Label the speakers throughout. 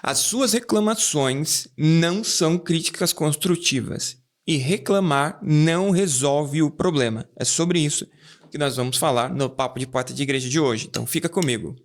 Speaker 1: As suas reclamações não são críticas construtivas e reclamar não resolve o problema. É sobre isso que nós vamos falar no Papo de Porta de Igreja de hoje. Então fica comigo.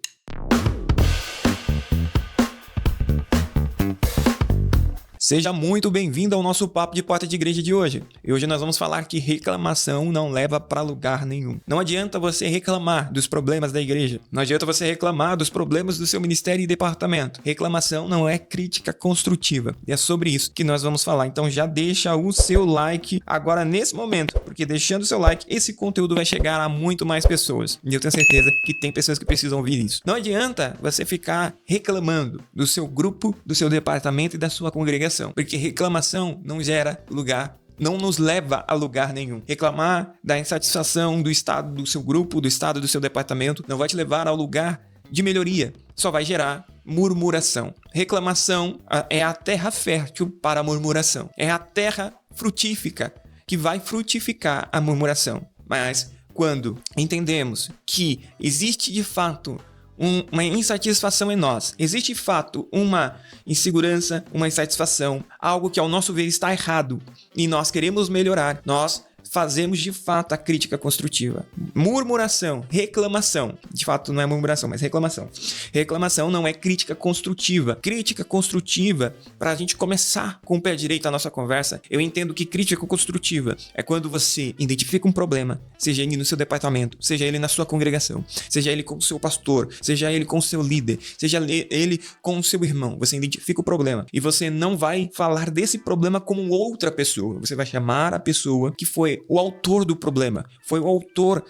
Speaker 1: Seja muito bem-vindo ao nosso Papo de Porta de Igreja de hoje. E hoje nós vamos falar que reclamação não leva para lugar nenhum. Não adianta você reclamar dos problemas da igreja. Não adianta você reclamar dos problemas do seu ministério e departamento. Reclamação não é crítica construtiva. E é sobre isso que nós vamos falar. Então já deixa o seu like agora nesse momento, porque deixando o seu like, esse conteúdo vai chegar a muito mais pessoas. E eu tenho certeza que tem pessoas que precisam ouvir isso. Não adianta você ficar reclamando do seu grupo, do seu departamento e da sua congregação. Porque reclamação não gera lugar, não nos leva a lugar nenhum. Reclamar da insatisfação do estado do seu grupo, do estado do seu departamento, não vai te levar ao lugar de melhoria. Só vai gerar murmuração. Reclamação é a terra fértil para a murmuração. É a terra frutífica que vai frutificar a murmuração. Mas quando entendemos que existe de fato uma insatisfação em nós, existe de fato uma insegurança, uma insatisfação, algo que ao nosso ver está errado e nós queremos melhorar, nós fazemos de fato a crítica construtiva. Murmuração, reclamação, de fato não é murmuração, mas reclamação. Reclamação não é crítica construtiva. Crítica construtiva, para a gente começar com o pé direito a nossa conversa, eu entendo que crítica construtiva é quando você identifica um problema, seja ele no seu departamento, seja ele na sua congregação, seja ele com o seu pastor, seja ele com o seu líder, seja ele com o seu irmão. Você identifica o problema e você não vai falar desse problema como outra pessoa. Você vai chamar a pessoa que foi o autor do problema, foi o autor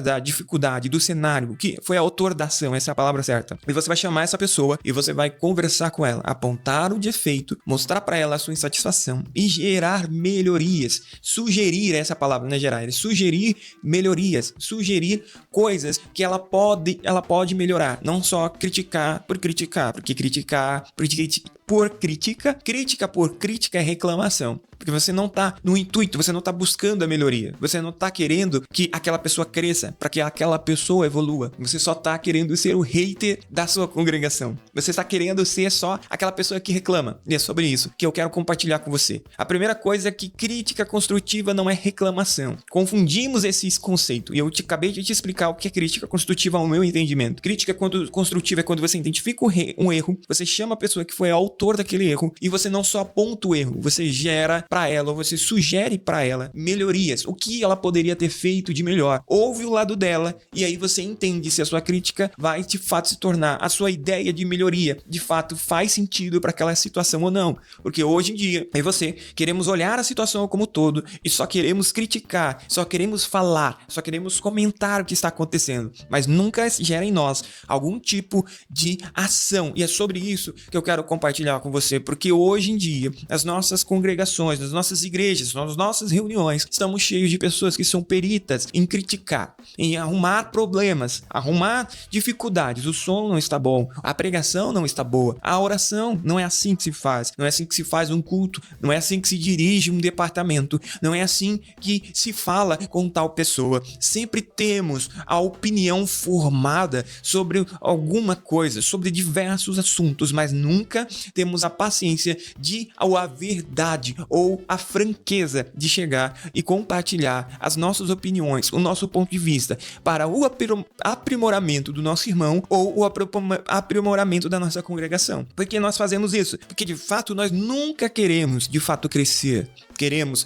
Speaker 1: da dificuldade, do cenário, que foi o autor da ação, essa é a palavra certa. E você vai chamar essa pessoa e você vai conversar com ela, apontar o defeito, mostrar para ela a sua insatisfação e gerar melhorias. Sugerir, essa palavra não é gerar, é sugerir melhorias, sugerir coisas que ela pode melhorar, não só criticar por criticar, porque crítica por crítica é reclamação. Porque você não está no intuito, você não está buscando a melhoria. Você não está querendo que aquela pessoa cresça, para que aquela pessoa evolua. Você só está querendo ser o hater da sua congregação. Você está querendo ser só aquela pessoa que reclama. E é sobre isso que eu quero compartilhar com você. A primeira coisa é que crítica construtiva não é reclamação. Confundimos esses conceitos. E eu acabei de te explicar o que é crítica construtiva ao meu entendimento. Crítica construtiva é quando você identifica um erro, você chama a pessoa que foi autor daquele erro e você não só aponta o erro, você gera para ela, ou você sugere para ela melhorias, o que ela poderia ter feito de melhor. Ouve o lado dela e aí você entende se a sua crítica vai de fato se tornar a sua ideia de melhoria, de fato faz sentido para aquela situação ou não. Porque hoje em dia, eu e você queremos olhar a situação como um todo e só queremos criticar, só queremos falar, só queremos comentar o que está acontecendo, mas nunca gera em nós algum tipo de ação. E é sobre isso que eu quero compartilhar com você, porque hoje em dia, as nossas congregações, nas nossas igrejas, nas nossas reuniões, estamos cheios de pessoas que são peritas em criticar, em arrumar problemas, arrumar dificuldades. O som não está bom, a pregação não está boa, a oração não é assim que se faz, não é assim que se faz um culto, não é assim que se dirige um departamento, não é assim que se fala com tal pessoa. Sempre temos a opinião formada sobre alguma coisa, sobre diversos assuntos, mas nunca temos a paciência ou a verdade ou a franqueza de chegar e compartilhar as nossas opiniões, o nosso ponto de vista para o aprimoramento do nosso irmão ou o aprimoramento da nossa congregação. Por que nós fazemos isso? Porque de fato nós nunca queremos de fato crescer, queremos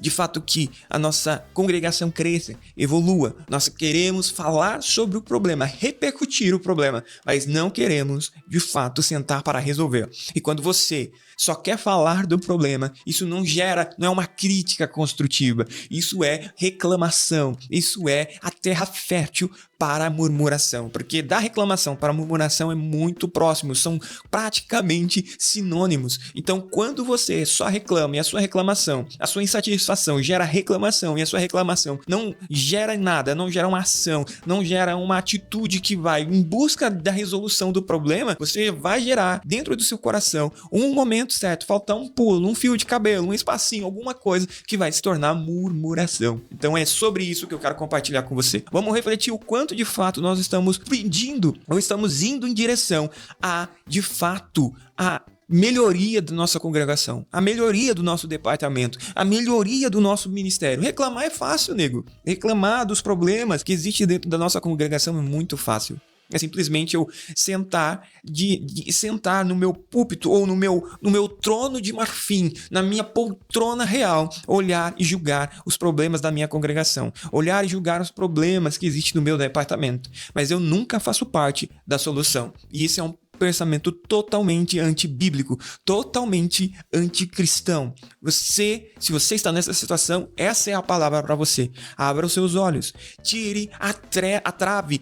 Speaker 1: de fato que a nossa congregação cresça, evolua. Nós queremos falar sobre o problema, repercutir o problema, mas não queremos de fato sentar para resolver. E quando você só quer falar do problema, isso não é uma crítica construtiva, isso é reclamação, isso é a terra fértil para a murmuração, porque da reclamação para a murmuração é muito próximo, são praticamente sinônimos. Então, quando você só reclama e a sua reclamação, a sua insatisfação gera reclamação e a sua reclamação não gera nada, não gera uma ação, não gera uma atitude que vai em busca da resolução do problema, você vai gerar dentro do seu coração um momento certo, faltar um pulo, um fio de cabelo, um espacinho, alguma coisa que vai se tornar murmuração. Então é sobre isso que eu quero compartilhar com você. Vamos refletir o quanto quanto de fato nós estamos pedindo ou estamos indo em direção de fato, a melhoria da nossa congregação, a melhoria do nosso departamento, a melhoria do nosso ministério. Reclamar é fácil, nego. Reclamar dos problemas que existem dentro da nossa congregação é muito fácil. É simplesmente eu sentar no meu púlpito ou no meu trono de marfim, na minha poltrona real, olhar e julgar os problemas da minha congregação, olhar e julgar os problemas que existem no meu departamento. Mas eu nunca faço parte da solução. E isso é um pensamento totalmente antibíblico, totalmente anticristão. Se você está nessa situação, essa é a palavra para você. Abra os seus olhos. Tire a trave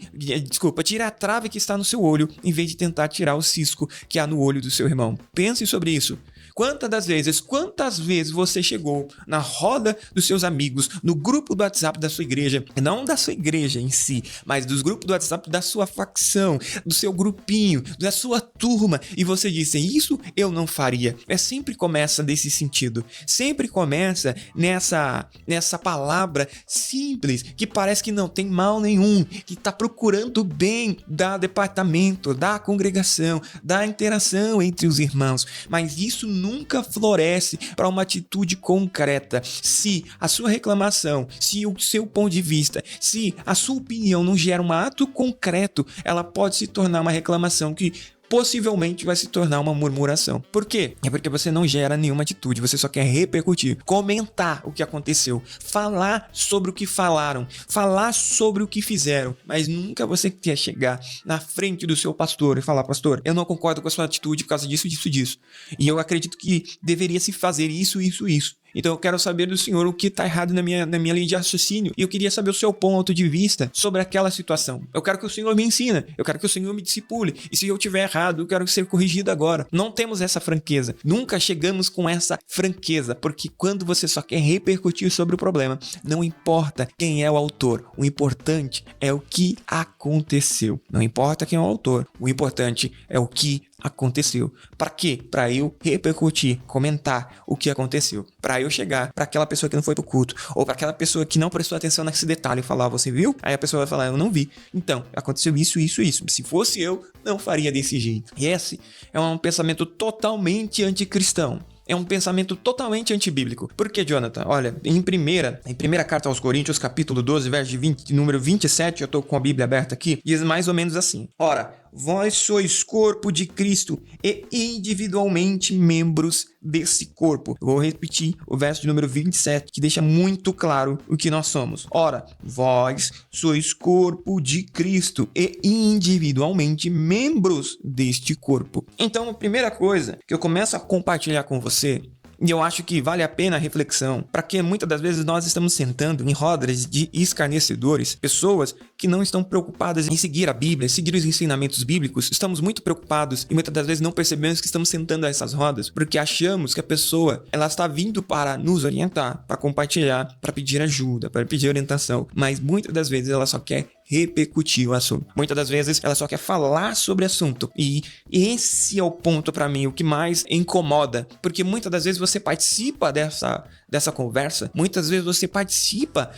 Speaker 1: que está no seu olho, em vez de tentar tirar o cisco que há no olho do seu irmão. Pense sobre isso. Quantas vezes você chegou na roda dos seus amigos, no grupo do WhatsApp da sua igreja, não da sua igreja em si, mas dos grupos do WhatsApp da sua facção, do seu grupinho, da sua turma, e você disse, isso eu não faria. Sempre começa desse sentido, sempre começa nessa palavra simples, que parece que não tem mal nenhum, que está procurando o bem do departamento, da congregação, da interação entre os irmãos, mas isso nunca floresce para uma atitude concreta. Se a sua reclamação, se o seu ponto de vista, se a sua opinião não gera um ato concreto, ela pode se tornar uma reclamação que possivelmente vai se tornar uma murmuração. Por quê? É porque você não gera nenhuma atitude, você só quer repercutir, comentar o que aconteceu, falar sobre o que falaram, falar sobre o que fizeram, mas nunca você quer chegar na frente do seu pastor e falar, pastor, eu não concordo com a sua atitude por causa disso, disso, disso. E eu acredito que deveria se fazer isso, isso, isso. Então eu quero saber do senhor o que está errado na minha linha de raciocínio. E eu queria saber o seu ponto de vista sobre aquela situação. Eu quero que o senhor me ensine. Eu quero que o senhor me discipule. E se eu estiver errado, eu quero ser corrigido agora. Não temos essa franqueza. Nunca chegamos com essa franqueza. Porque quando você só quer repercutir sobre o problema, não importa quem é o autor. O importante é o que aconteceu. Não importa quem é o autor. O importante é o que aconteceu. Para quê? Para eu repercutir, comentar o que aconteceu. Para eu chegar para aquela pessoa que não foi pro culto, ou para aquela pessoa que não prestou atenção nesse detalhe e falar, você viu? Aí a pessoa vai falar, eu não vi. Então, aconteceu isso, isso, isso. Se fosse eu, não faria desse jeito. E esse é um pensamento totalmente anticristão. É um pensamento totalmente antibíblico. Por que, Jonathan? Olha, em primeira carta aos Coríntios, capítulo 12, verso de 20, número 27, eu estou com a Bíblia aberta aqui, diz mais ou menos assim. Ora, vós sois corpo de Cristo e individualmente membros desse corpo. Eu vou repetir o verso de número 27, que deixa muito claro o que nós somos. Ora, vós sois corpo de Cristo e individualmente membros deste corpo. Então, a primeira coisa que eu começo a compartilhar com você, e eu acho que vale a pena a reflexão, para que muitas das vezes nós estamos sentando em rodas de escarnecedores, pessoas que não estão preocupadas em seguir a Bíblia, seguir os ensinamentos bíblicos. Estamos muito preocupados e muitas das vezes não percebemos que estamos sentando a essas rodas, porque achamos que a pessoa ela está vindo para nos orientar, para compartilhar, para pedir ajuda, para pedir orientação, mas muitas das vezes ela só quer repercutir o assunto. Muitas das vezes ela só quer falar sobre o assunto. E esse é o ponto para mim, o que mais incomoda. Porque muitas das vezes você participa dessa conversa, muitas vezes você participa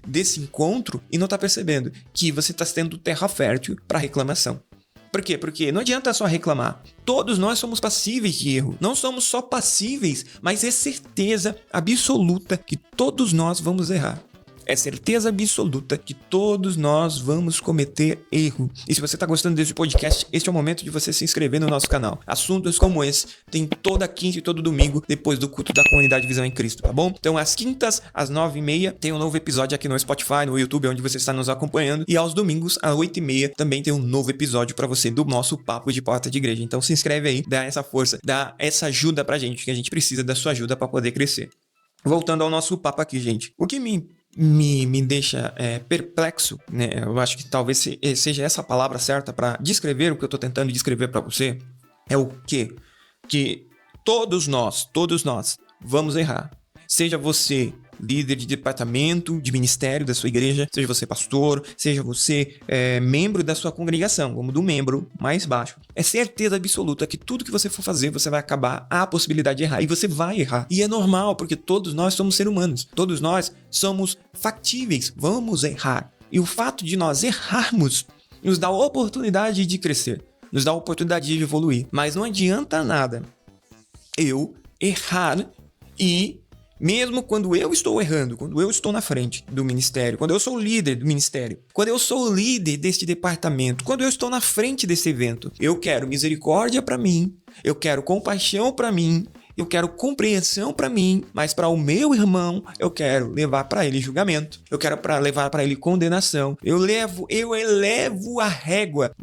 Speaker 1: desse encontro e não está percebendo que você está tendo terra fértil para reclamação. Por quê? Porque não adianta só reclamar. Todos nós somos passíveis de erro. Não somos só passíveis, mas é certeza absoluta que todos nós vamos errar. É certeza absoluta que todos nós vamos cometer erro. E se você está gostando desse podcast, este é o momento de você se inscrever no nosso canal. Assuntos como esse tem toda quinta e todo domingo depois do culto da comunidade Visão em Cristo, tá bom? Então, às quintas, às 9h30, tem um novo episódio aqui no Spotify, no YouTube, onde você está nos acompanhando. E aos domingos, às 8h30, também tem um novo episódio para você do nosso Papo de Porta de Igreja. Então, se inscreve aí, dá essa força, dá essa ajuda pra gente, que a gente precisa da sua ajuda para poder crescer. Voltando ao nosso papo aqui, gente. O que me deixa perplexo, né? Eu acho que talvez seja essa a palavra certa para descrever o que eu estou tentando descrever para você. É o quê? Que todos nós vamos errar. Seja você líder de departamento, de ministério da sua igreja, seja você pastor, seja você membro da sua congregação, como do membro mais baixo. É certeza absoluta que tudo que você for fazer, você vai acabar a possibilidade de errar. E você vai errar. E é normal, porque todos nós somos seres humanos. Todos nós somos factíveis. Vamos errar. E o fato de nós errarmos nos dá a oportunidade de crescer, nos dá a oportunidade de evoluir. Mas não adianta nada eu errar e, mesmo quando eu estou errando, quando eu estou na frente do ministério, quando eu sou o líder do ministério, quando eu sou o líder deste departamento, quando eu estou na frente desse evento, eu quero misericórdia para mim, eu quero compaixão para mim, eu quero compreensão para mim, mas para o meu irmão, eu quero levar para ele julgamento. Eu quero levar para ele condenação. Eu elevo a régua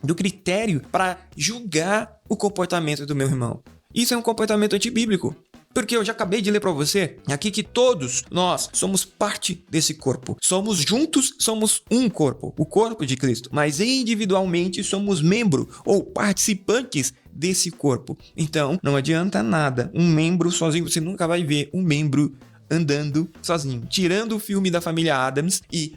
Speaker 1: do critério para julgar o comportamento do meu irmão. Isso é um comportamento antibíblico. Porque eu já acabei de ler para você aqui que todos nós somos parte desse corpo. Somos juntos, somos um corpo, o corpo de Cristo. Mas individualmente somos membro ou participantes desse corpo. Então, não adianta nada. Um membro sozinho, você nunca vai ver um membro andando sozinho. Tirando o filme da família Addams e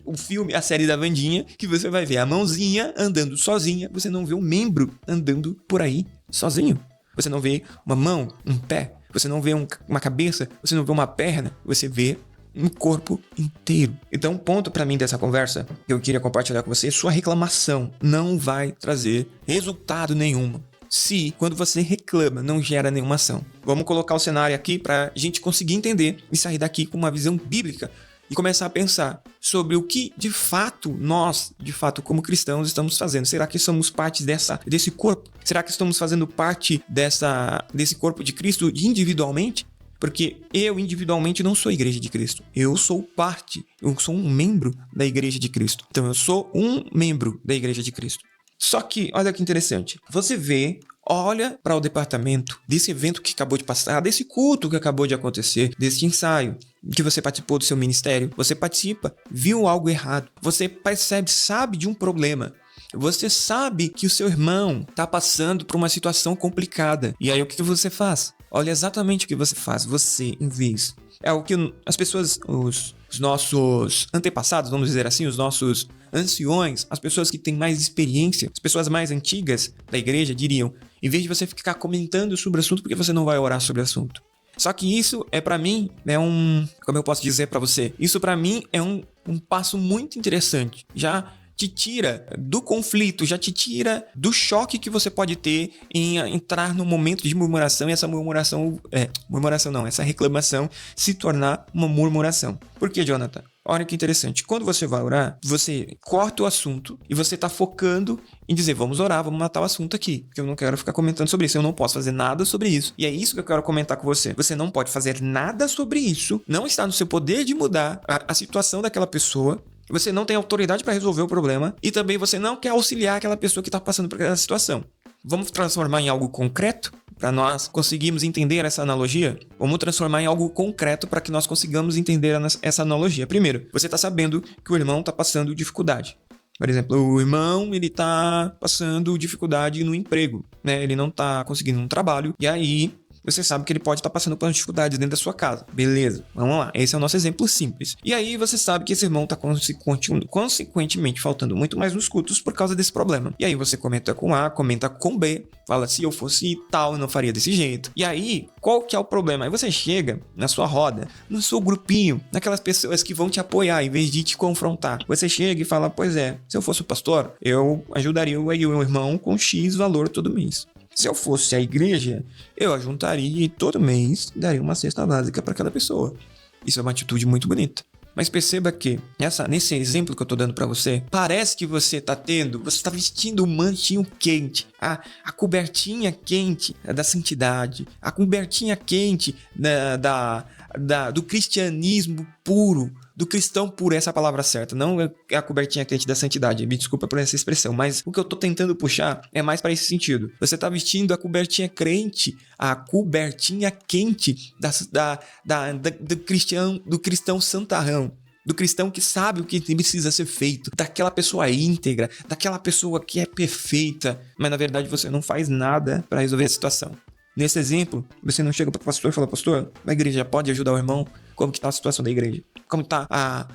Speaker 1: a série da Wandinha, que você vai ver a mãozinha andando sozinha, você não vê um membro andando por aí sozinho. Você não vê uma mão, um pé. Você não vê uma cabeça, você não vê uma perna, você vê um corpo inteiro. Então, um ponto para mim dessa conversa que eu queria compartilhar com você, sua reclamação não vai trazer resultado nenhum. Se, quando você reclama, não gera nenhuma ação. Vamos colocar o cenário aqui para a gente conseguir entender e sair daqui com uma visão bíblica e começar a pensar sobre o que, de fato, nós, como cristãos, estamos fazendo. Será que somos parte desse corpo? Será que estamos fazendo parte desse corpo de Cristo individualmente? Porque eu, individualmente, não sou a igreja de Cristo. Eu sou um membro da igreja de Cristo. Então, eu sou um membro da igreja de Cristo. Só que, olha que interessante, olha para o departamento desse evento que acabou de passar, desse culto que acabou de acontecer, desse ensaio que você participou do seu ministério, você participa, viu algo errado, você percebe, sabe de um problema, você sabe que o seu irmão está passando por uma situação complicada, e aí o que você faz? Olha exatamente o que você faz, você, em vez... É o que as pessoas, os nossos antepassados, vamos dizer assim, os nossos anciões, as pessoas que têm mais experiência, as pessoas mais antigas da igreja diriam, em vez de você ficar comentando sobre o assunto, por que você não vai orar sobre o assunto? Só que isso para mim, como eu posso dizer para você, isso para mim é um passo muito interessante, já te tira do conflito, já te tira do choque que você pode ter em entrar num momento de murmuração e essa essa reclamação se tornar uma murmuração. Por que, Jonathan? Olha que interessante, quando você vai orar, você corta o assunto e você está focando em dizer, vamos orar, vamos matar o assunto aqui, porque eu não quero ficar comentando sobre isso, eu não posso fazer nada sobre isso. E é isso que eu quero comentar com você. Você não pode fazer nada sobre isso, não está no seu poder de mudar a situação daquela pessoa, você não tem autoridade para resolver o problema e também você não quer auxiliar aquela pessoa que está passando por aquela situação. Vamos transformar em algo concreto? Para nós conseguirmos entender essa analogia, vamos transformar em algo concreto para que nós consigamos entender essa analogia. Primeiro, você está sabendo que o irmão está passando dificuldade. Por exemplo, o irmão ele está passando dificuldade no emprego, né? Ele não está conseguindo um trabalho e aí você sabe que ele pode estar passando por dificuldades dentro da sua casa. Beleza, vamos lá. Esse é o nosso exemplo simples. E aí você sabe que esse irmão está consequentemente faltando muito mais nos cultos por causa desse problema. E aí você comenta com A, comenta com B, fala se eu fosse tal, eu não faria desse jeito. E aí, qual que é o problema? Aí você chega na sua roda, no seu grupinho, naquelas pessoas que vão te apoiar em vez de te confrontar. Você chega e fala, pois é, se eu fosse o pastor, eu ajudaria o meu irmão com X valor todo mês. Se eu fosse a igreja, eu ajuntaria e todo mês daria uma cesta básica para cada pessoa. Isso é uma atitude muito bonita. Mas perceba que, nesse exemplo que eu estou dando para você, parece que você está vestindo um manchinho quente, a cobertinha quente da santidade, a cobertinha quente do cristianismo puro, do cristão puro, essa é a palavra certa, não é a cobertinha quente da santidade, me desculpa por essa expressão, mas o que eu tô tentando puxar é mais para esse sentido. Você tá vestindo a cobertinha crente, a cobertinha quente do cristão santarrão, do cristão que sabe o que precisa ser feito, daquela pessoa íntegra, daquela pessoa que é perfeita, mas na verdade você não faz nada para resolver a situação. Nesse exemplo, você não chega para o pastor e fala, pastor, a igreja pode ajudar o irmão? Como que está a situação da igreja? Como está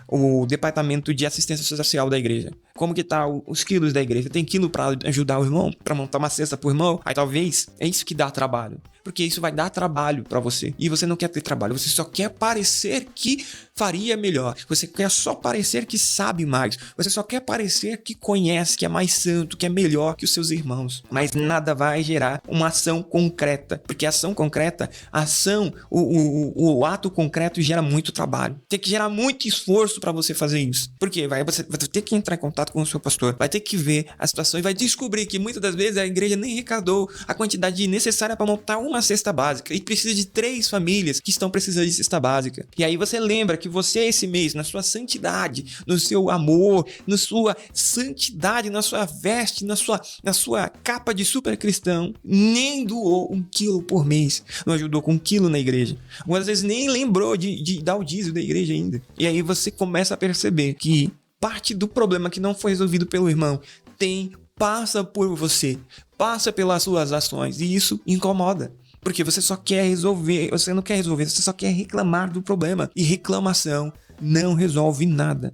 Speaker 1: o departamento de assistência social da igreja? como que tá os quilos da igreja? Tem quilo para ajudar o irmão? Para montar uma cesta pro irmão? Aí talvez é isso que dá trabalho. Porque isso vai dar trabalho pra você. E você não quer ter trabalho. Você só quer parecer que faria melhor. Você quer só parecer que sabe mais. Você só quer parecer que conhece, que é mais santo, que é melhor que os seus irmãos. Mas nada vai gerar uma ação concreta. Porque a ação concreta, o ato concreto gera muito trabalho. Tem que gerar muito esforço pra você fazer isso. Porque você vai ter que entrar em contato com o seu pastor. Vai ter que ver a situação e vai descobrir que muitas das vezes a igreja nem arrecadou a quantidade necessária para montar uma cesta básica e precisa de 3 famílias que estão precisando de cesta básica. E aí você lembra que você esse mês, na sua santidade, no seu amor, na sua santidade, na sua veste, na sua capa de super cristão, nem doou 1 quilo por mês, não ajudou com 1 quilo na igreja. Algumas vezes nem lembrou de dar o dízimo da igreja ainda. E aí você começa a perceber que parte do problema que não foi resolvido pelo irmão passa por você, passa pelas suas ações, e isso incomoda. Porque você só quer resolver, você não quer resolver, você só quer reclamar do problema. E reclamação não resolve nada.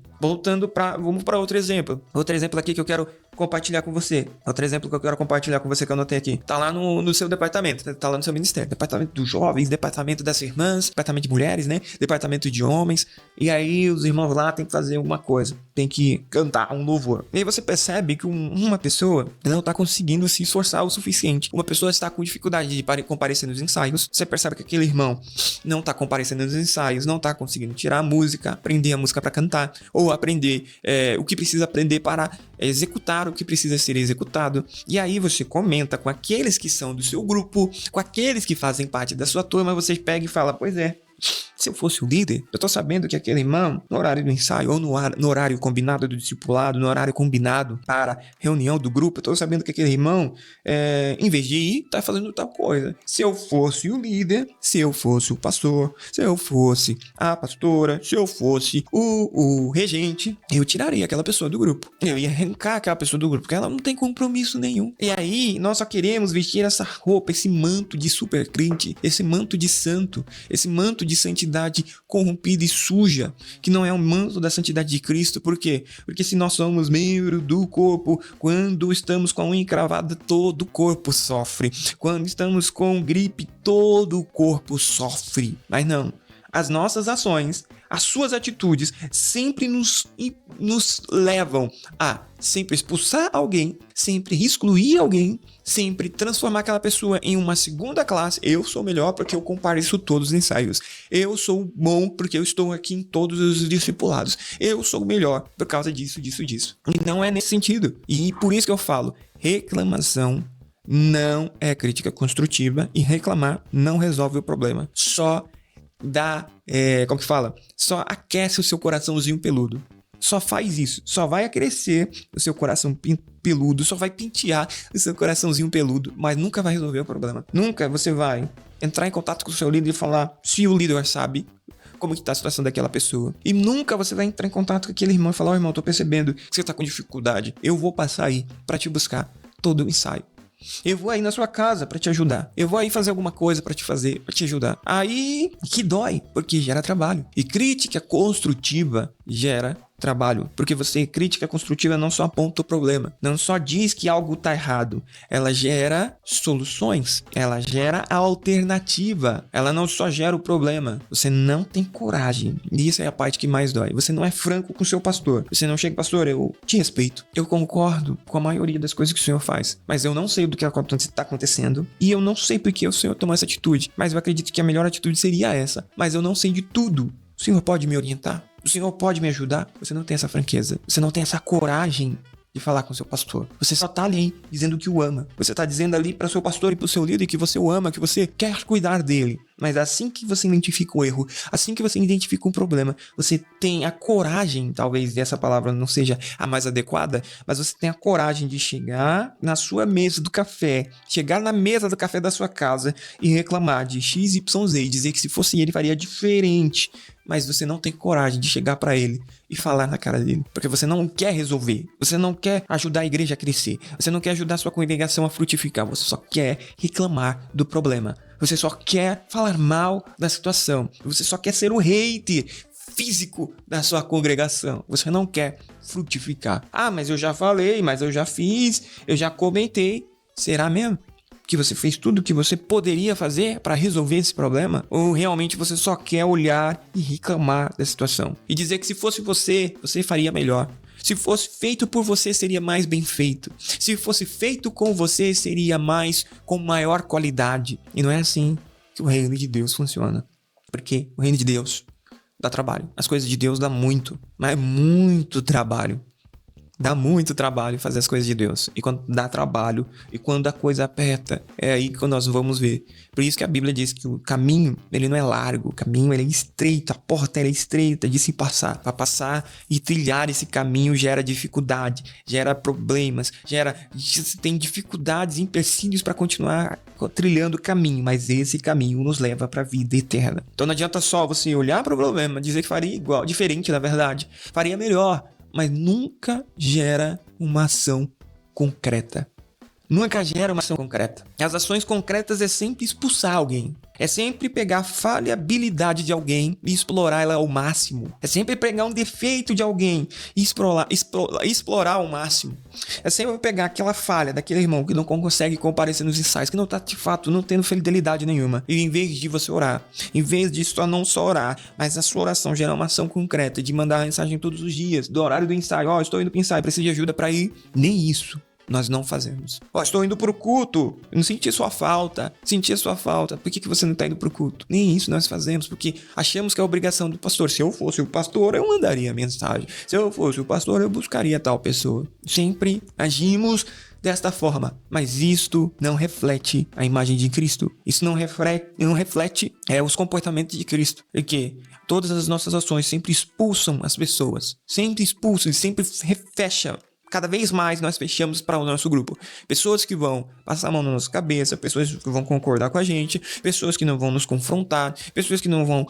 Speaker 1: Vamos para outro exemplo. Outro exemplo aqui que eu quero compartilhar com você. Outro exemplo que eu quero compartilhar com você que eu anotei aqui. Tá lá no seu departamento, tá lá no seu ministério. Departamento dos jovens, departamento das irmãs, departamento de mulheres, né? Departamento de homens. E aí os irmãos lá têm que fazer alguma coisa. Tem que cantar um louvor. E aí você percebe que uma pessoa não tá conseguindo se esforçar o suficiente. Uma pessoa está com dificuldade de comparecer nos ensaios. Você percebe que aquele irmão não tá comparecendo nos ensaios, não tá conseguindo tirar a música, aprender a música para cantar, ou aprender o que precisa aprender para executar o que precisa ser executado. E aí você comenta com aqueles que são do seu grupo, com aqueles que fazem parte da sua turma, você pega e fala, pois é, se eu fosse o líder, eu tô sabendo que aquele irmão, no horário do ensaio, ou no horário combinado do discipulado, no horário combinado para reunião do grupo, eu tô sabendo que aquele irmão, em vez de ir, tá fazendo tal coisa. Se eu fosse o líder, se eu fosse o pastor, se eu fosse a pastora, se eu fosse o regente, eu tiraria aquela pessoa do grupo. Eu ia arrancar aquela pessoa do grupo, porque ela não tem compromisso nenhum. E aí, nós só queremos vestir essa roupa, esse manto de super crente, esse manto de santo, esse manto de santidade corrompida e suja, que não é um manto da santidade de Cristo. Por quê? Porque se nós somos membro do corpo, quando estamos com a unha encravada, todo o corpo sofre. Quando estamos com gripe, todo o corpo sofre. Mas não. As nossas ações, as suas atitudes sempre nos levam a sempre expulsar alguém, sempre excluir alguém, sempre transformar aquela pessoa em uma segunda classe. Eu sou melhor porque eu compareço todos os ensaios. Eu sou bom porque eu estou aqui em todos os discipulados. Eu sou melhor por causa disso. E não é nesse sentido. E por isso que eu falo, reclamação não é crítica construtiva e reclamar não resolve o problema. Só só aquece o seu coraçãozinho peludo. Só faz isso. Só vai crescer o seu coração peludo. Só vai pentear o seu coraçãozinho peludo. Mas nunca vai resolver o problema. Nunca você vai entrar em contato com o seu líder e falar se o líder sabe como que tá a situação daquela pessoa. E nunca você vai entrar em contato com aquele irmão e falar, irmão, tô percebendo que você tá com dificuldade. Eu vou passar aí pra te buscar todo o ensaio. Eu vou aí na sua casa pra te ajudar. Eu vou aí fazer alguma coisa pra te ajudar. Aí que dói, porque gera trabalho. E crítica construtiva gera trabalho, porque crítica construtiva não só aponta o problema, não só diz que algo tá errado, ela gera soluções, ela gera a alternativa, ela não só gera o problema. Você não tem coragem, e isso é a parte que mais dói. Você não é franco com o seu pastor, você não chega, pastor, eu te respeito, eu concordo com a maioria das coisas que o senhor faz, mas eu não sei do que está acontecendo, e eu não sei porque o senhor tomou essa atitude, mas eu acredito que a melhor atitude seria essa, mas eu não sei de tudo. O senhor pode me orientar? O senhor pode me ajudar? Você não tem essa franqueza. Você não tem essa coragem de falar com o seu pastor. Você só tá ali dizendo que o ama. Você tá dizendo ali para o seu pastor e para o seu líder que você o ama, que você quer cuidar dele. Mas assim que você identifica o erro, assim que você identifica um problema, você tem a coragem, talvez essa palavra não seja a mais adequada, mas você tem a coragem de chegar na sua mesa do café, chegar na mesa do café da sua casa e reclamar de X, Y, Z, e dizer que se fosse ele faria diferente. Mas você não tem coragem de chegar pra ele e falar na cara dele. Porque você não quer resolver. Você não quer ajudar a igreja a crescer. Você não quer ajudar a sua congregação a frutificar. Você só quer reclamar do problema. Você só quer falar mal da situação. Você só quer ser o hater físico da sua congregação. Você não quer frutificar. Ah, mas eu já falei, mas eu já fiz, eu já comentei. Será mesmo que você fez tudo o que você poderia fazer para resolver esse problema? Ou realmente você só quer olhar e reclamar da situação? E dizer que se fosse você, você faria melhor. Se fosse feito por você, seria mais bem feito. Se fosse feito com você, seria com maior qualidade. E não é assim que o reino de Deus funciona. Porque o reino de Deus dá trabalho. As coisas de Deus dá muito, mas muito trabalho. Dá muito trabalho fazer as coisas de Deus. E quando dá trabalho, e quando a coisa aperta, é aí que nós vamos ver. Por isso que a Bíblia diz que o caminho, ele não é largo, o caminho ele é estreito, a porta é estreita de se passar. Para passar e trilhar esse caminho gera dificuldade, gera problemas, tem dificuldades, empecilhos para continuar trilhando o caminho, mas esse caminho nos leva para a vida eterna. Então não adianta só você olhar para o problema, dizer que faria igual, diferente na verdade, faria melhor, mas nunca gera uma ação concreta. Nunca gera uma ação concreta. As ações concretas é sempre expulsar alguém. É sempre pegar a falhabilidade de alguém e explorar ela ao máximo. É sempre pegar um defeito de alguém e explorar ao máximo. É sempre pegar aquela falha daquele irmão que não consegue comparecer nos ensaios, que não está de fato não tendo fidelidade nenhuma. E em vez de você orar, em vez disso não só orar, mas a sua oração gerar uma ação concreta de mandar mensagem todos os dias, do horário do ensaio, estou indo para o ensaio, preciso de ajuda para ir. Nem isso nós não fazemos. Estou indo pro culto. Eu não senti sua falta. Por que você não está indo pro culto? Nem isso nós fazemos, porque achamos que é a obrigação do pastor. Se eu fosse o pastor, eu mandaria a mensagem. Se eu fosse o pastor, eu buscaria tal pessoa. Sempre agimos desta forma, mas isto não reflete a imagem de Cristo. Isso não reflete os comportamentos de Cristo. Porque todas as nossas ações sempre expulsam as pessoas. Sempre expulsam e sempre fecham. Cada vez mais nós fechamos para o nosso grupo. Pessoas que vão passar a mão na nossa cabeça, pessoas que vão concordar com a gente, pessoas que não vão nos confrontar, pessoas que não vão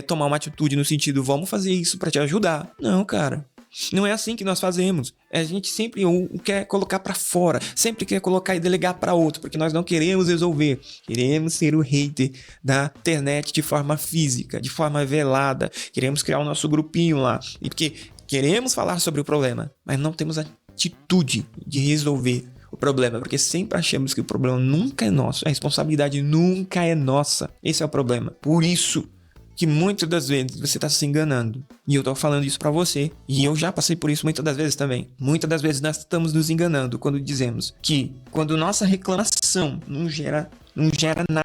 Speaker 1: tomar uma atitude no sentido, vamos fazer isso para te ajudar. Não, cara. Não é assim que nós fazemos. A gente sempre quer colocar para fora, sempre quer colocar e delegar para outro, porque nós não queremos resolver. Queremos ser o hater da internet de forma física, de forma velada. Queremos criar o nosso grupinho lá. E porque queremos falar sobre o problema, mas não temos atitude de resolver o problema, porque sempre achamos que o problema nunca é nosso, a responsabilidade nunca é nossa. Esse é o problema. Por isso que muitas das vezes você está se enganando. E eu tô falando isso para você, e eu já passei por isso muitas das vezes também. Muitas das vezes nós estamos nos enganando quando dizemos que quando nossa reclamação não gera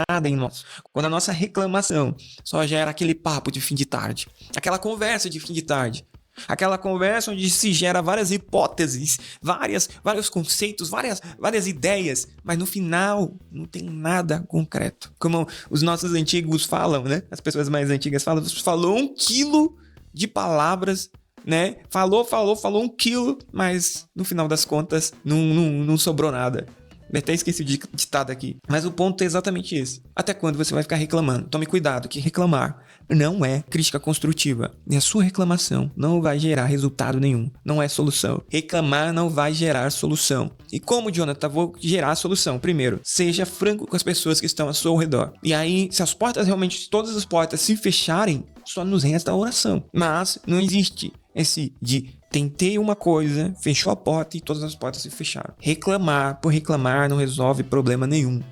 Speaker 1: nada em nós. Quando a nossa reclamação só gera aquele papo de fim de tarde, aquela conversa de fim de tarde, aquela conversa onde se gera várias hipóteses, vários conceitos, várias ideias, mas no final não tem nada concreto. Como os nossos antigos falam, né? As pessoas mais antigas falam, falou 1 quilo de palavras, né? Falou 1 quilo, mas no final das contas não sobrou nada. Eu até esqueci o ditado aqui. Mas o ponto é exatamente esse. Até quando você vai ficar reclamando? Tome cuidado, que reclamar não é crítica construtiva. E a sua reclamação não vai gerar resultado nenhum. Não é solução. Reclamar não vai gerar solução. E como, Jonathan, vou gerar a solução? Primeiro, seja franco com as pessoas que estão ao seu redor. E aí, se todas as portas se fecharem, só nos resta a oração. Mas não existe esse de tentei uma coisa, fechou a porta e todas as portas se fecharam. Reclamar por reclamar não resolve problema nenhum.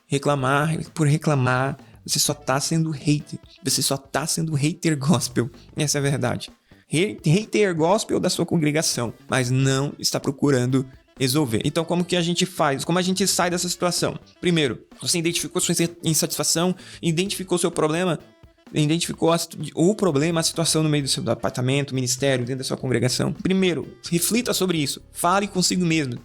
Speaker 1: Reclamar por reclamar, você só tá sendo hater. Você só tá sendo hater gospel. Essa é a verdade. Hater gospel da sua congregação, mas não está procurando resolver. Então, como que a gente faz? Como a gente sai dessa situação? Primeiro, você identificou sua insatisfação, identificou seu problema, identificou o problema, a situação no meio do seu apartamento, ministério, dentro da sua congregação. Primeiro, reflita sobre isso. Fale consigo mesmo.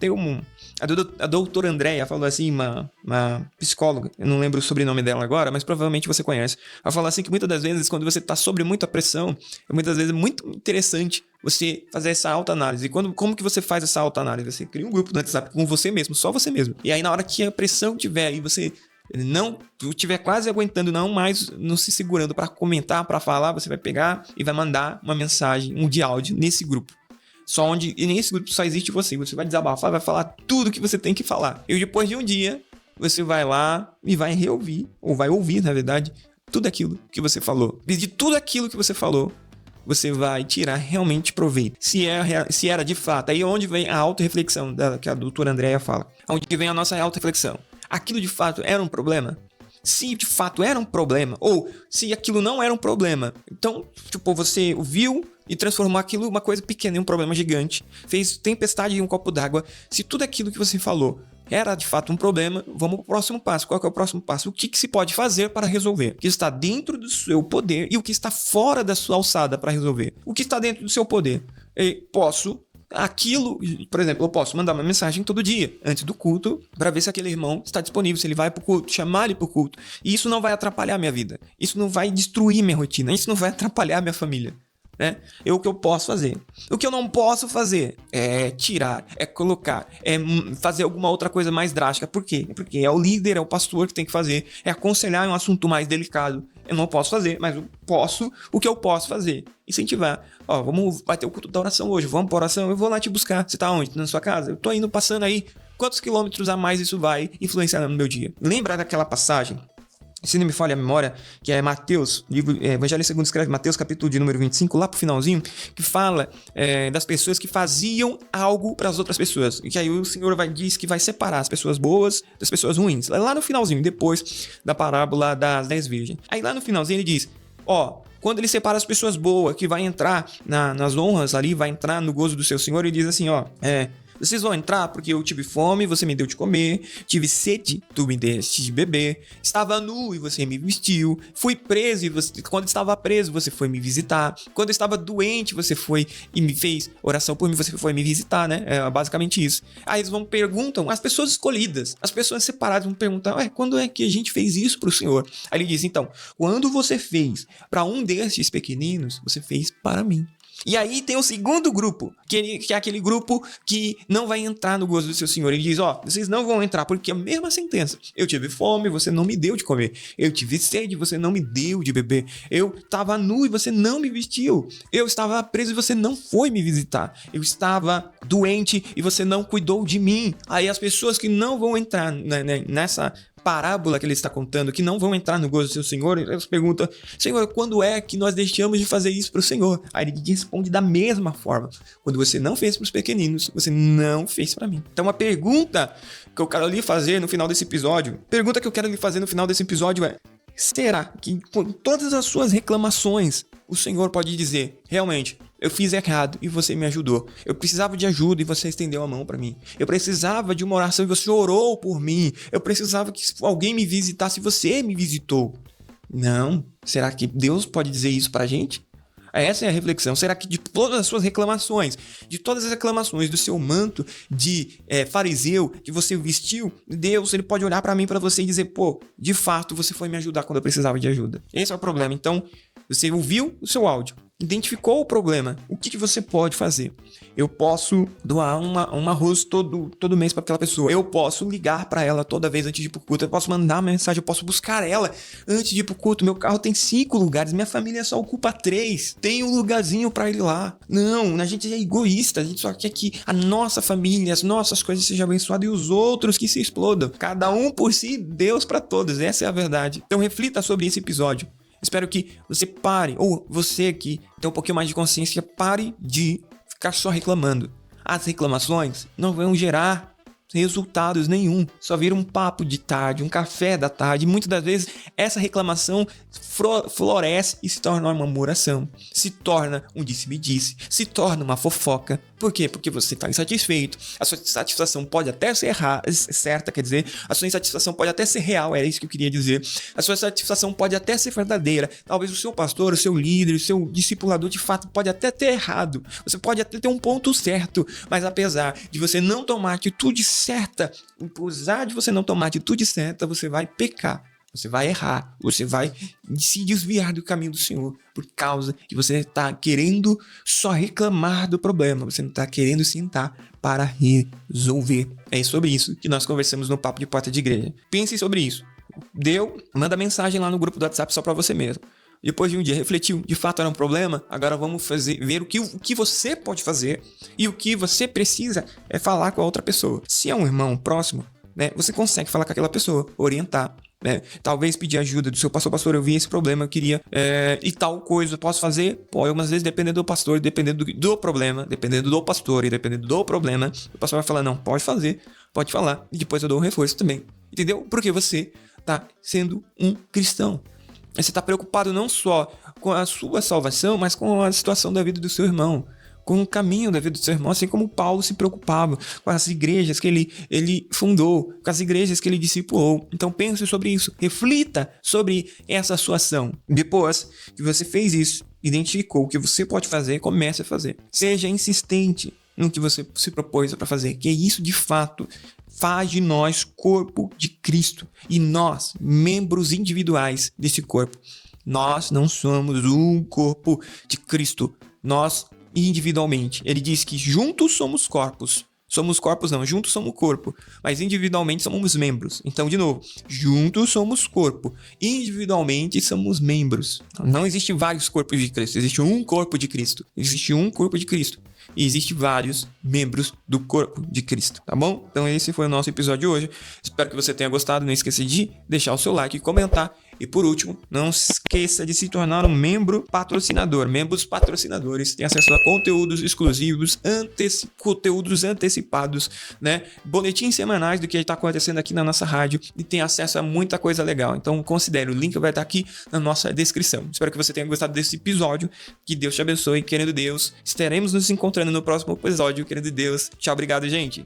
Speaker 1: A doutora Andréia falou assim, uma psicóloga, eu não lembro o sobrenome dela agora, mas provavelmente você conhece. Ela falou assim que muitas das vezes, quando você está sob muita pressão, é muitas vezes muito interessante você fazer essa autoanálise. E como que você faz essa autoanálise? Você cria um grupo no WhatsApp com você mesmo, só você mesmo. E aí na hora que a pressão tiver e você não estiver quase aguentando, não se segurando para comentar, para falar, você vai pegar e vai mandar uma mensagem, de áudio nesse grupo. E nesse grupo só existe você. Você vai desabafar, vai falar tudo que você tem que falar. E depois de um dia, você vai lá e vai reouvir, ou vai ouvir, na verdade, tudo aquilo que você falou. E de tudo aquilo que você falou, você vai tirar realmente proveito. Se era de fato, aí é onde vem a autorreflexão que a doutora Andréia fala. Onde vem a nossa autorreflexão. Aquilo de fato era um problema? Se de fato era um problema, ou se aquilo não era um problema, então, tipo, você viu e transformou aquilo em uma coisa pequena em um problema gigante, fez tempestade em um copo d'água. Se tudo aquilo que você falou era de fato um problema, vamos pro próximo passo. Qual que é o próximo passo? O que se pode fazer para resolver? O que está dentro do seu poder e o que está fora da sua alçada para resolver? O que está dentro do seu poder? Por exemplo, eu posso mandar uma mensagem todo dia, antes do culto, para ver se aquele irmão está disponível, se ele vai pro culto, chamar ele pro culto. E isso não vai atrapalhar minha vida. Isso não vai destruir minha rotina. Isso não vai atrapalhar minha família. Né? O que eu posso fazer. O que eu não posso fazer é tirar, é colocar, é fazer alguma outra coisa mais drástica. Por quê? Porque é o líder, é o pastor que tem que fazer, é aconselhar um assunto mais delicado. Eu não posso fazer, mas o que eu posso fazer? Incentivar. Vai ter o culto da oração hoje, vamos pra oração, eu vou lá te buscar. Você tá onde? Na sua casa? Eu tô indo, passando aí. Quantos quilômetros a mais isso vai influenciar no meu dia? Lembra daquela passagem? Se não me falha a memória, que é Mateus, Evangelho segundo escreve Mateus, capítulo de número 25, lá pro finalzinho, que fala das pessoas que faziam algo para as outras pessoas. E que aí o Senhor diz que vai separar as pessoas boas das pessoas ruins. Lá no finalzinho, depois da parábola das 10 virgens. Aí lá no finalzinho ele diz, quando ele separa as pessoas boas, que vai entrar nas honras ali, vai entrar no gozo do seu Senhor, ele diz assim, vocês vão entrar porque eu tive fome, você me deu de comer, tive sede, tu me deste de beber, estava nu e você me vestiu, fui preso e quando estava preso você foi me visitar, quando eu estava doente você foi e me fez oração por mim, você foi me visitar, né? É basicamente isso. Aí eles perguntam, as pessoas escolhidas, as pessoas separadas vão perguntar, quando é que a gente fez isso pro Senhor? Aí ele diz, então, quando você fez para um destes pequeninos, você fez para mim. E aí tem o segundo grupo, que é aquele grupo que não vai entrar no gozo do seu Senhor. Ele diz, vocês não vão entrar, porque é a mesma sentença. Eu tive fome, você não me deu de comer. Eu tive sede, você não me deu de beber. Eu estava nu e você não me vestiu. Eu estava preso e você não foi me visitar. Eu estava doente e você não cuidou de mim. Aí as pessoas que não vão entrar nessa parábola que ele está contando, que não vão entrar no gozo do seu Senhor, eles perguntam, Senhor, quando é que nós deixamos de fazer isso para o Senhor? Aí ele responde da mesma forma, quando você não fez para os pequeninos, você não fez para mim. Então a pergunta que eu quero lhe fazer no final desse episódio, é, será que com todas as suas reclamações, o Senhor pode dizer, realmente, eu fiz errado e você me ajudou. Eu precisava de ajuda e você estendeu a mão para mim. Eu precisava de uma oração e você orou por mim. Eu precisava que alguém me visitasse e você me visitou. Não. Será que Deus pode dizer isso pra gente? Essa é a reflexão. Será que de todas as suas reclamações, de todas as reclamações do seu manto de fariseu que você vestiu, Deus, ele pode olhar para mim, para você e dizer, de fato você foi me ajudar quando eu precisava de ajuda. Esse é o problema. Então, você ouviu o seu áudio, identificou o problema, o que você pode fazer? Eu posso doar um arroz todo mês para aquela pessoa. Eu posso ligar para ela toda vez antes de ir pro culto. Eu posso mandar uma mensagem, eu posso buscar ela antes de ir pro culto. Meu carro tem 5 lugares, minha família só ocupa 3. Tem um lugarzinho para ir lá. Não, a gente é egoísta, a gente só quer que a nossa família, as nossas coisas sejam abençoadas e os outros que se explodam. Cada um por si, Deus para todos. Essa é a verdade. Então reflita sobre esse episódio. Espero que você pare, ou você que tem um pouquinho mais de consciência, pare de ficar só reclamando. As reclamações não vão gerar resultados nenhum. Só vira um papo de tarde, um café da tarde. E muitas das vezes essa reclamação floresce e se torna uma murmuração. Se torna um disse-me-disse. Se torna uma fofoca. Por quê? Porque você está insatisfeito. A sua insatisfação pode até ser certa, quer dizer, a sua insatisfação pode até ser real, era isso que eu queria dizer. A sua insatisfação pode até ser verdadeira. Talvez o seu pastor, o seu líder, o seu discipulador de fato pode até ter errado. Você pode até ter um ponto certo, mas apesar de você não tomar a atitude certa, apesar de você não tomar a atitude certa, você vai pecar. Você vai errar, você vai se desviar do caminho do Senhor por causa que você está querendo só reclamar do problema, você não está querendo sentar para resolver. É sobre isso que nós conversamos no Papo de Porta de Igreja. Pense sobre isso. Manda mensagem lá no grupo do WhatsApp só para você mesmo. Depois de um dia refletiu, de fato era um problema, agora vamos ver o que você pode fazer e o que você precisa é falar com a outra pessoa. Se é um irmão próximo, né, você consegue falar com aquela pessoa, orientar. né? Talvez pedir ajuda do seu pastor. Pastor, eu vi esse problema, eu queria e tal coisa, eu posso fazer? Pô, algumas vezes dependendo do pastor, dependendo do problema, dependendo do pastor e dependendo do problema, o pastor vai falar, não, pode fazer, pode falar, e depois eu dou um reforço também, entendeu? Porque você tá sendo um cristão. Você tá preocupado não só com a sua salvação, mas com a situação da vida do seu irmão, com o caminho da vida do seu irmão, assim como Paulo se preocupava com as igrejas que ele fundou, com as igrejas que ele discipulou. Então pense sobre isso, reflita sobre essa sua ação. Depois que você fez isso, identificou o que você pode fazer, comece a fazer. Seja insistente no que você se propôs para fazer, que isso de fato faz de nós corpo de Cristo e nós, membros individuais desse corpo. Nós não somos um corpo de Cristo, nós individualmente. Ele diz que juntos somos corpos. Somos corpos não, juntos somos corpo, mas individualmente somos membros. Então, de novo, juntos somos corpo, individualmente somos membros. Não existe vários corpos de Cristo, existe um corpo de Cristo. Existe um corpo de Cristo. E existe vários membros do corpo de Cristo, tá bom? Então esse foi o nosso episódio de hoje. Espero que você tenha gostado. Não esqueça de deixar o seu like e comentar. E por último, não esqueça de se tornar um membro patrocinador. Membros patrocinadores têm acesso a conteúdos exclusivos, conteúdos antecipados, né? Boletins semanais do que está acontecendo aqui na nossa rádio e tem acesso a muita coisa legal. Então considere, o link vai estar aqui na nossa descrição. Espero que você tenha gostado desse episódio. Que Deus te abençoe, querendo Deus. Estaremos nos encontrando no próximo episódio, querendo Deus. Tchau, obrigado, gente.